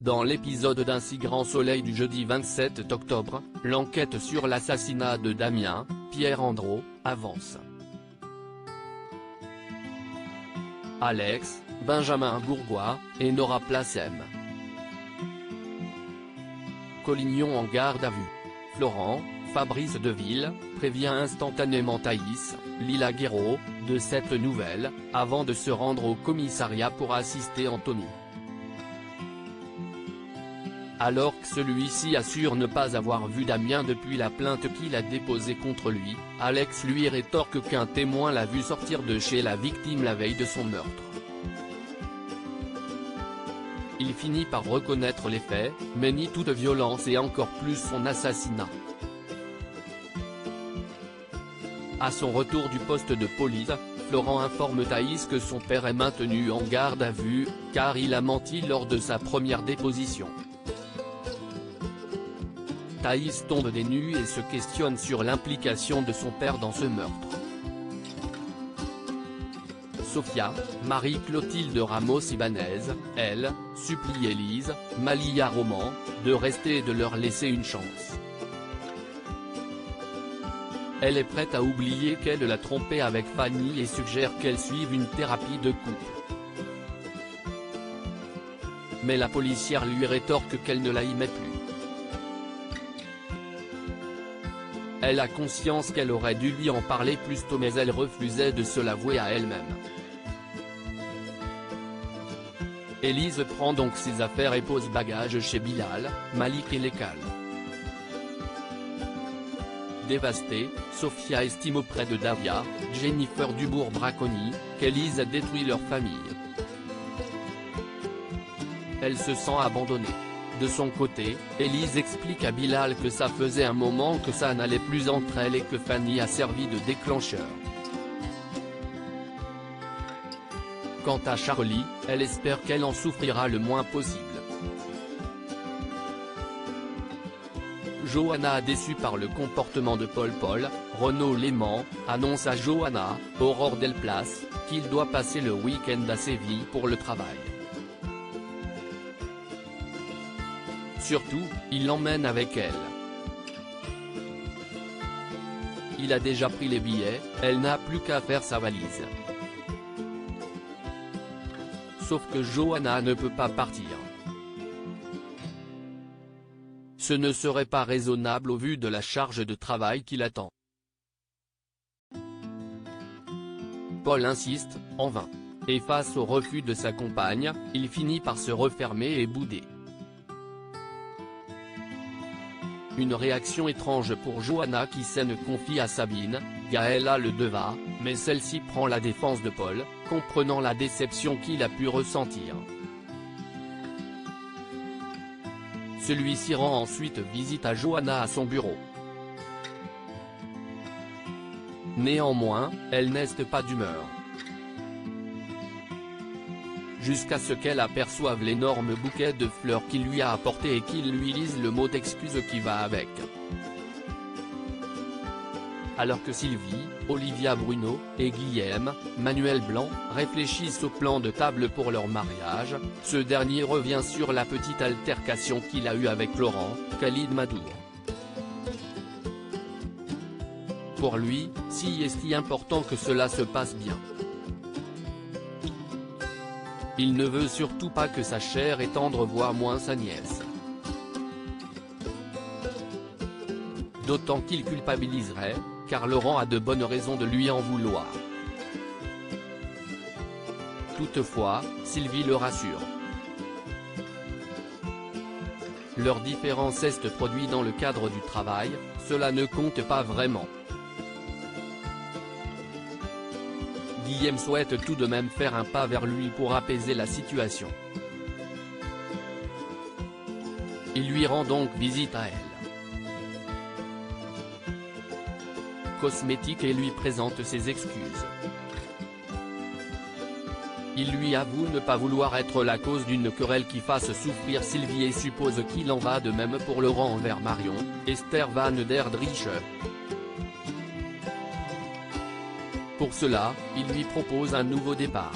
Dans l'épisode d'Un si grand soleil du jeudi 27 octobre, l'enquête sur l'assassinat de Damien, Pierre Andro, avance. Alex, Benjamin Bourgois, et Nora Placem. Collignon en garde à vue. Florent, Fabrice Deville, prévient instantanément Thaïs, Lila Guéraud, de cette nouvelle, avant de se rendre au commissariat pour assister Anthony. Alors que celui-ci assure ne pas avoir vu Damien depuis la plainte qu'il a déposée contre lui, Alex lui rétorque qu'un témoin l'a vu sortir de chez la victime la veille de son meurtre. Il finit par reconnaître les faits, mais nie toute violence et encore plus son assassinat. À son retour du poste de police, Florent informe Thaïs que son père est maintenu en garde à vue, car il a menti lors de sa première déposition. Thaïs tombe des nues et se questionne sur l'implication de son père dans ce meurtre. Sofia, Marie-Clotilde Ramos-Ibanez, elle, supplie Élise, Malia Roman, de rester et de leur laisser une chance. Elle est prête à oublier qu'elle l'a trompé avec Fanny et suggère qu'elle suive une thérapie de couple. Mais la policière lui rétorque qu'elle ne la y met plus. Elle a conscience qu'elle aurait dû lui en parler plus tôt, mais elle refusait de se l'avouer à elle-même. Élise prend donc ses affaires et pose bagages chez Bilal, Malik et Lekal. Dévastée, Sofia estime auprès de Davia, Jennifer Dubourg-Braconi, qu'Élise a détruit leur famille. Elle se sent abandonnée. De son côté, Élise explique à Bilal que ça faisait un moment que ça n'allait plus entre elles et que Fanny a servi de déclencheur. Quant à Charlie, elle espère qu'elle en souffrira le moins possible. Johanna, déçue par le comportement de Paul, Renaud Léman, annonce à Johanna, Aurore Delplace, qu'il doit passer le week-end à Séville pour le travail. Surtout, il l'emmène avec elle. Il a déjà pris les billets, elle n'a plus qu'à faire sa valise. Sauf que Johanna ne peut pas partir. Ce ne serait pas raisonnable au vu de la charge de travail qui l'attend. Paul insiste, en vain. Et face au refus de sa compagne, il finit par se refermer et bouder. Une réaction étrange pour Johanna qui s'en confie à Sabine, Gaëlla le devint, mais celle-ci prend la défense de Paul, comprenant la déception qu'il a pu ressentir. Celui-ci rend ensuite visite à Johanna à son bureau. Néanmoins, elle n'est pas d'humeur. Jusqu'à ce qu'elle aperçoive l'énorme bouquet de fleurs qu'il lui a apporté et qu'il lui lise le mot d'excuse qui va avec. Alors que Sylvie, Olivia Bruno, et Guillaume, Manuel Blanc, réfléchissent au plan de table pour leur mariage, ce dernier revient sur la petite altercation qu'il a eue avec Laurent, Khalid Madour. Pour lui, si est si important que cela se passe bien. Il ne veut surtout pas que sa chère et tendre voie moins sa nièce. D'autant qu'il culpabiliserait, car Laurent a de bonnes raisons de lui en vouloir. Toutefois, Sylvie le rassure. Leur différence est produite dans le cadre du travail, cela ne compte pas vraiment. Guillaume souhaite tout de même faire un pas vers lui pour apaiser la situation. Il lui rend donc visite à elle. Cosmétique et lui présente ses excuses. Il lui avoue ne pas vouloir être la cause d'une querelle qui fasse souffrir Sylvie et suppose qu'il en va de même pour Laurent envers Marion, Esther Van der Driche. Pour cela, il lui propose un nouveau départ.